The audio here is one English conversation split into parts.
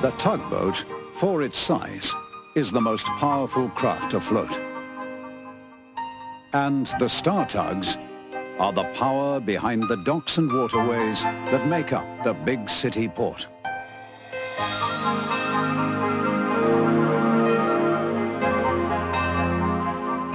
The tugboat, for its size, is the most powerful craft afloat. And the Star Tugs are the power behind the docks and waterways that make up the big city port.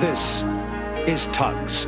This is Tugs.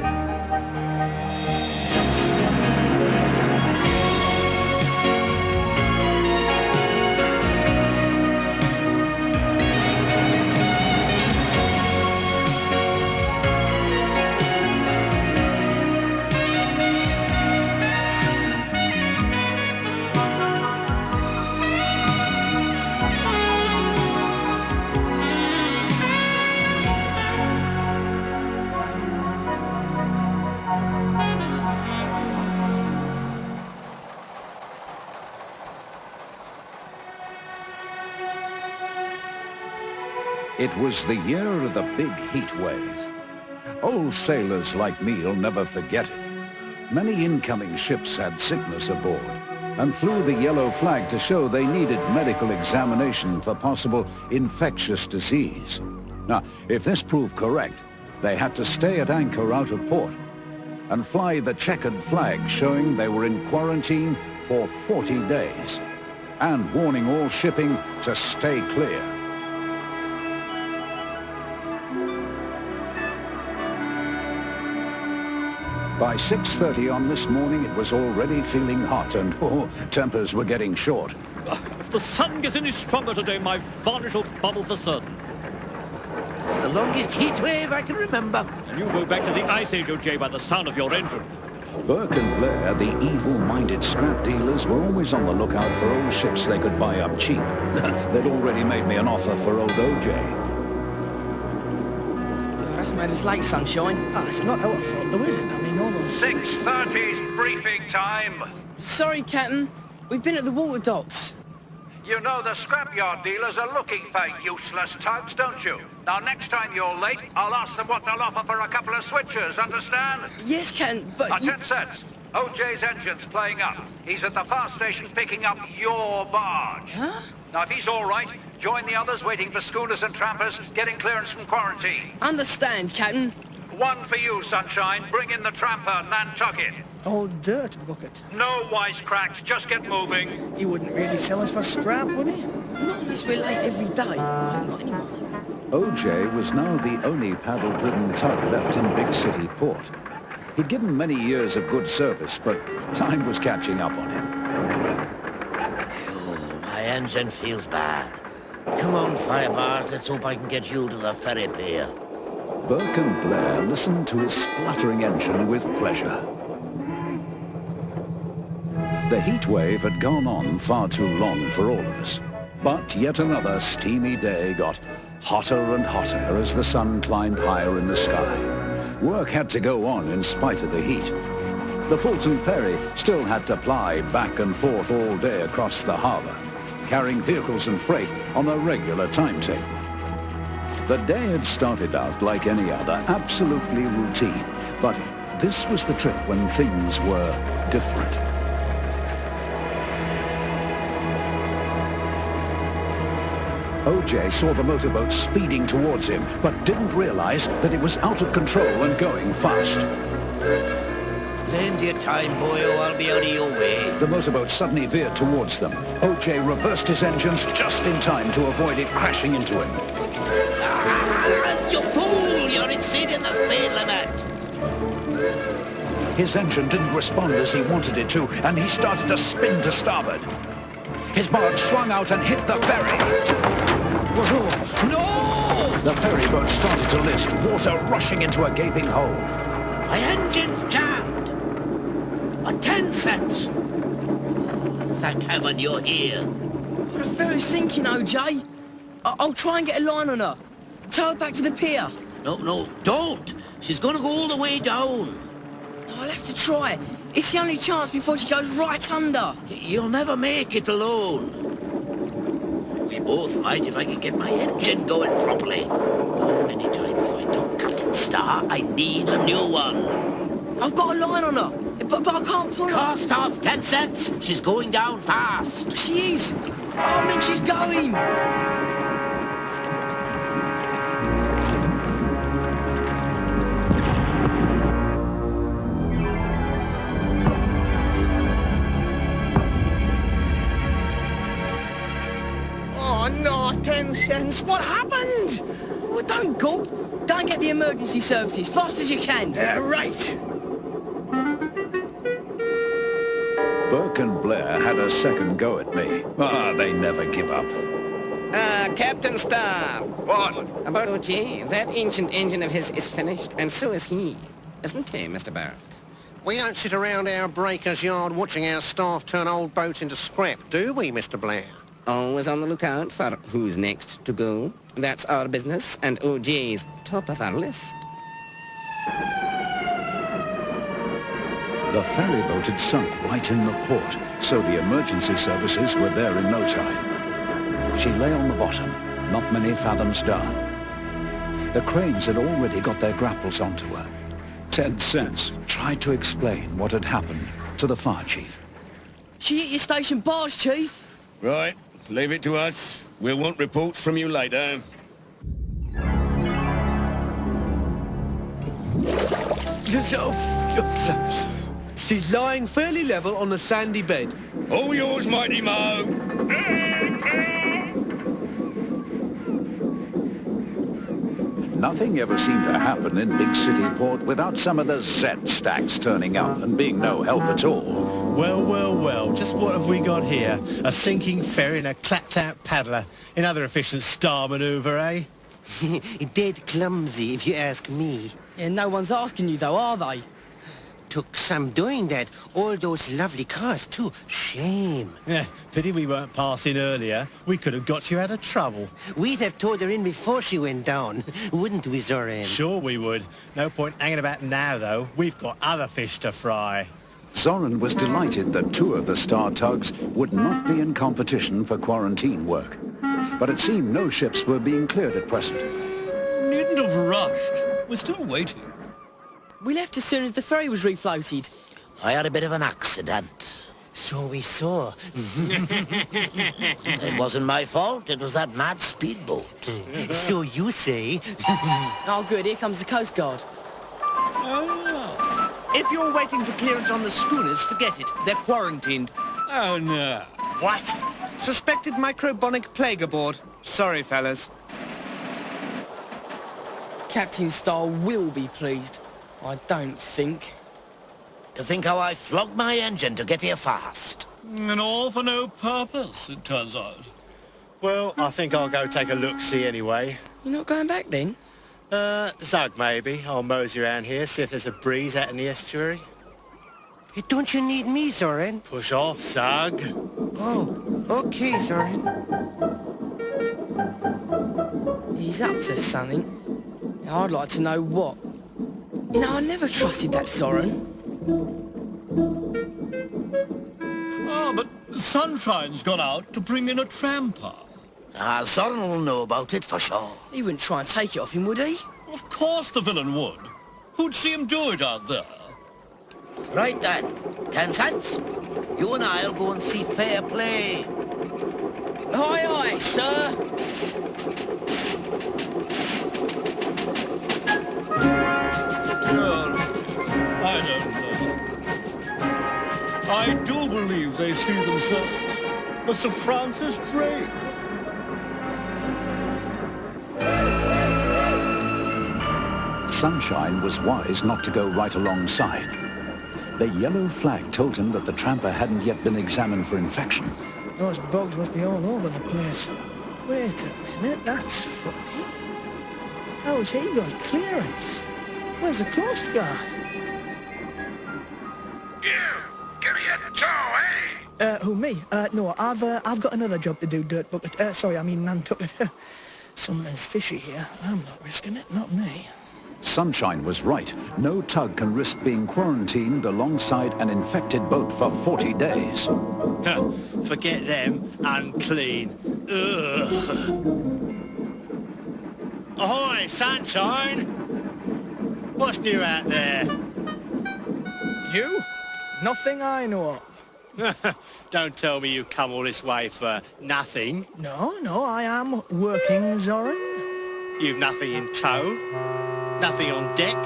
It was the year of the big heat wave. Old sailors like me'll never forget it. Many incoming ships had sickness aboard and flew the yellow flag to show they needed medical examination for possible infectious disease. Now, if this proved correct, they had to stay at anchor out of port and fly the checkered flag showing they were in quarantine for 40 days and warning all shipping to stay clear. By 6:30 on this morning, it was already feeling hot and tempers were getting short. If the sun gets any stronger today, my varnish will bubble for certain. It's the longest heat wave I can remember. And you go back to the Ice Age, O.J., by the sound of your engine. Burke and Blair, the evil-minded scrap dealers, were always on the lookout for old ships they could buy up cheap. They'd already made me an offer for old O.J. That's made us late, Sunshine. Ah, it's not our fault, though, is it? I mean, all those... 6:30's briefing time. Sorry, Captain. We've been at the water docks. You know the scrapyard dealers are looking for useless tugs, don't you? Now, next time you're late, I'll ask them what they'll offer for a couple of switches, understand? Yes, Captain, but... 10 cents. OJ's engine's playing up. He's at the fast station picking up your barge. Huh? Now, if he's all right, join the others waiting for schooners and trampers getting clearance from quarantine. Understand, Captain. One for you, Sunshine. Bring in the tramper, Nantucket. Oh, dirt bucket. No wisecracks, just get moving. He wouldn't really sell us for scrap, would he? Not unless we're late every day. No, not anymore. O.J. was now the only paddle-driven tug left in big city port. He'd given many years of good service, but time was catching up on him. My engine feels bad. Come on, Firebars, let's hope I can get you to the ferry pier. Burke and Blair listened to his spluttering engine with pleasure. The heat wave had gone on far too long for all of us. But yet another steamy day got hotter and hotter as the sun climbed higher in the sky. Work had to go on in spite of the heat. The Fulton Ferry still had to ply back and forth all day across the harbor, carrying vehicles and freight on a regular timetable. The day had started out like any other, absolutely routine, but this was the trip when things were different. O.J. saw the motorboat speeding towards him, but didn't realize that it was out of control and going fast. Lend your time, boy, or I'll be out of your way. The motorboat suddenly veered towards them. O.J. reversed his engines just in time to avoid it crashing into him. You fool! You're exceeding the speed limit! His engine didn't respond as he wanted it to, and he started to spin to starboard. His barge swung out and hit the ferry. Whoa, no! The ferry boat started to list, water rushing into a gaping hole. My engine's jammed! 10 cents! Thank heaven you're here. Oh, the ferry's sinking, O.J. I'll try and get a line on her. Tow her back to the pier. No, don't! She's gonna go all the way down. I'll have to try. It's the only chance before she goes right under. You'll never make it alone. We both might if I could get my engine going properly. How many times have I done cut and start? I need a new one. I've got a line on her, but I can't pull her. Cost off 10 cents. She's going down fast. She is. Oh, look, she's going! Oh, no, 10 cents. What happened? Oh, don't gulp. Go and get the emergency services, fast as you can. Right. Burke and Blair had a second go at me. They never give up. Captain Star. What? About OG, that ancient engine of his is finished, and so is he. Isn't he, Mr. Barrett? We don't sit around our breaker's yard watching our staff turn old boats into scrap, do we, Mr. Blair? Always on the lookout for who's next to go. That's our business, and OJ's top of our list. The ferry boat had sunk right in the port, so the emergency services were there in no time. She lay on the bottom, not many fathoms down. The cranes had already got their grapples onto her. Ted Sense tried to explain what had happened to the fire chief. She hit your station barge, Chief. Right, leave it to us. We'll want reports from you later. She's lying fairly level on the sandy bed. All yours, Mighty Mo. Nothing ever seemed to happen in big city port without some of the Z stacks turning up and being no help at all. Well, well, well, just what have we got here? A sinking ferry and a clapped-out paddler. Another efficient star manoeuvre, eh? Dead clumsy, if you ask me. Yeah, no one's asking you, though, are they? Took some doing that. All those lovely cars, too. Shame. Yeah, pity we weren't passing earlier. We could have got you out of trouble. We'd have towed her in before she went down, wouldn't we, Zoran? Sure we would. No point hanging about now, though. We've got other fish to fry. Zoran was delighted that two of the Star Tugs would not be in competition for quarantine work. But it seemed no ships were being cleared at present. Needn't have rushed. We're still waiting. We left as soon as the ferry was refloated. I had a bit of an accident. So we saw. It wasn't my fault. It was that mad speedboat. So you say. Oh, good. Here comes the Coast Guard. If you're waiting for clearance on the schooners, forget it. They're quarantined. Oh, no. What? Suspected microbonic plague aboard. Sorry, fellas. Captain Star will be pleased. I don't think. To think how I flogged my engine to get here fast. And all for no purpose, it turns out. Well, I think I'll go take a look-see anyway. You're not going back, then? Zug, maybe. I'll mosey around here, see if there's a breeze out in the estuary. Don't you need me, Zoran? Push off, Zug. Oh, okay, Zoran. He's up to something. I'd like to know what. You know, I never trusted that Zoran. Ah, but Sunshine's gone out to bring in a tramper. Zoran will know about it for sure. He wouldn't try and take it off him, would he? Of course the villain would. Who'd see him do it out there? Right then. 10 cents. You and I'll go and see fair play. Aye, aye, sir. Well, I don't know. I do believe they see themselves as Sir Francis Drake. Sunshine was wise not to go right alongside. The yellow flag told him that the tramper hadn't yet been examined for infection. Those bugs must be all over the place. Wait a minute, that's funny. How's he got clearance? Where's the Coast Guard? You! Give me a tow, eh? Who, me? No, I've got another job to do, Dirt Bucket. Sorry, I mean Nantucket. Something's fishy here. I'm not risking it, not me. Sunshine was right. No tug can risk being quarantined alongside an infected boat for 40 days. Forget them. Unclean. Ugh. Ahoy, Sunshine! What's new out there? You? Nothing I know of. Don't tell me you've come all this way for nothing. No, I am working, Zoran. You've nothing in tow? Nothing on deck?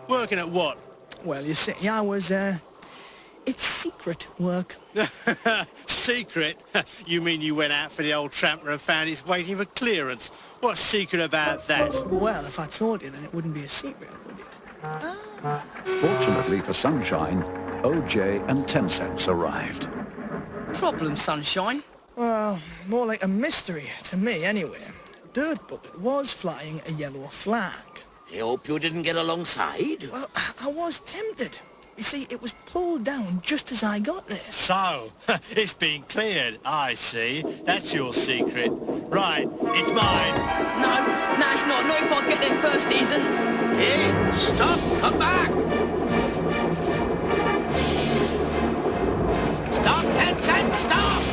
Working at what? Well, you see, I was, it's secret work. Secret? You mean you went out for the old tramper and found he's waiting for clearance? What's secret about that? Well, if I told you, then it wouldn't be a secret, would it? Fortunately for Sunshine, OJ and 10 Cents arrived. Problem, Sunshine? Well, more like a mystery, to me anyway. Dirt Bucket was flying a yellow flag. I hope you didn't get alongside. Well, I was tempted. You see, it was pulled down just as I got there. So, it's been cleared. I see. That's your secret. Right, it's mine. No, it's not. Not if I get there first, it isn't. Hey, stop! Come back! Stop, 10 Cents! Stop!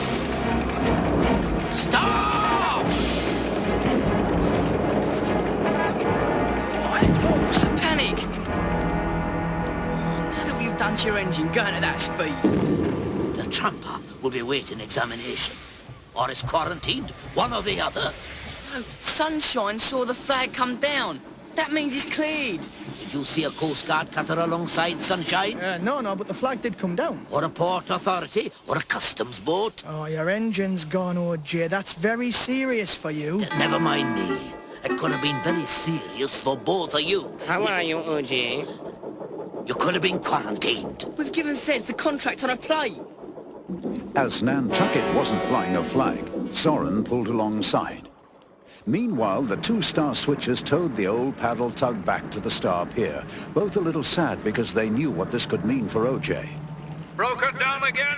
Stop! What's the panic? Now that we've done to your engine, going at that speed. The tramper will be waiting examination. Or is quarantined, one or the other. No, Sunshine saw the flag come down. That means it's cleared. Did you see a Coast Guard cutter alongside, Sunshine? No, but the flag did come down. Or a port authority? Or a customs boat? Oh, your engine's gone, OJ. That's very serious for you. Never mind me. It could have been very serious for both of you. How are you, OJ? You could have been quarantined. We've given Zed the contract on a plate. As Nantucket wasn't flying a flag, Zoran pulled alongside. Meanwhile, the two star switchers towed the old paddle tug back to the Star Pier, both a little sad because they knew what this could mean for OJ. Broken down again?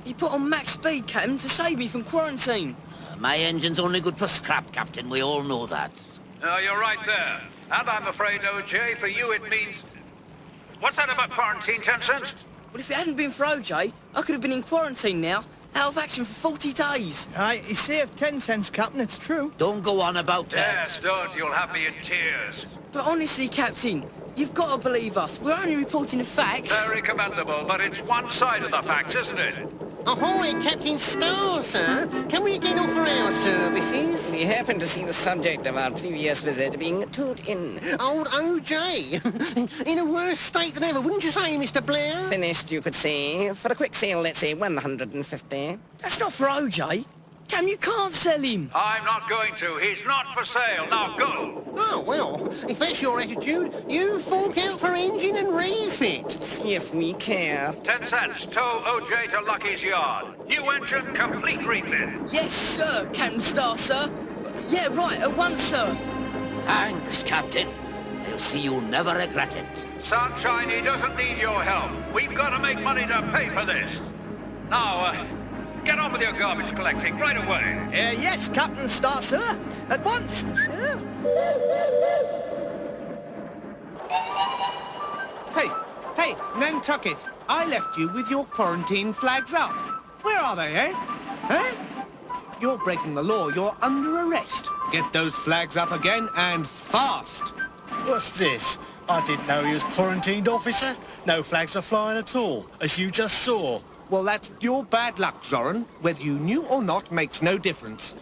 He put on max speed, Captain, to save me from quarantine. My engine's only good for scrap, Captain. We all know that. You're right there. And I'm afraid, OJ, for you it means... What's that about quarantine, 10 Cents? Well, if it hadn't been for OJ, I could have been in quarantine now, out of action for 40 days. Aye, he saved 10 cents, Captain, it's true. Don't go on about that. Yes, don't. You'll have me in tears. But honestly, Captain, you've got to believe us. We're only reporting the facts. Very commendable, but it's one side of the facts, isn't it? Ahoy, Captain Star, sir. Can we again offer our services? We happen to see the subject of our previous visit being towed in. Old OJ. In a worse state than ever, wouldn't you say, Mr. Blair? Finished, you could say. For a quick sale, let's say 150. That's not for OJ. Cam, you can't sell him. I'm not going to. He's not for sale. Now go. Oh, well, if that's your attitude, you fork out for engine and refit. See if we care. 10 Cents. Tow OJ to Lucky's yard. New engine, complete refit. Yes, sir, Captain Star, sir. Yeah, right, at once, sir. Thanks, Captain. They'll see you never regret it. Sunshine, he doesn't need your help. We've got to make money to pay for this. Now, get on with your garbage collecting right away. Yes, Captain Star, sir. At once. Hey, Nantucket, I left you with your quarantine flags up. Where are they, eh? Huh? You're breaking the law. You're under arrest. Get those flags up again and fast. What's this? I didn't know he was quarantined, officer. No flags are flying at all, as you just saw. Well, that's your bad luck, Zoran. Whether you knew or not makes no difference.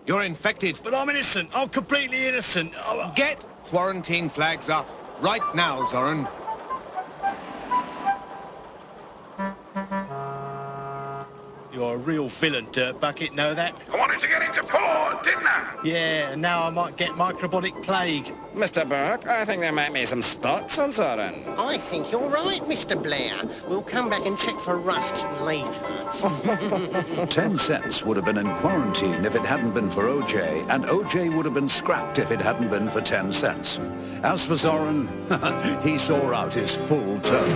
You're infected. But I'm innocent. I'm completely innocent. Get quarantine flags up right now, Zoran. You're a real villain, Dirt Bucket, know that? I wanted to get into port, didn't I? Yeah, and now I might get microbiotic plague. Mr. Burke, I think there might be some spots on Zoran. I think you're right, Mr. Blair. We'll come back and check for rust later. 10 Cents would have been in quarantine if it hadn't been for OJ, and OJ would have been scrapped if it hadn't been for 10 Cents. As for Zoran, he saw out his full term.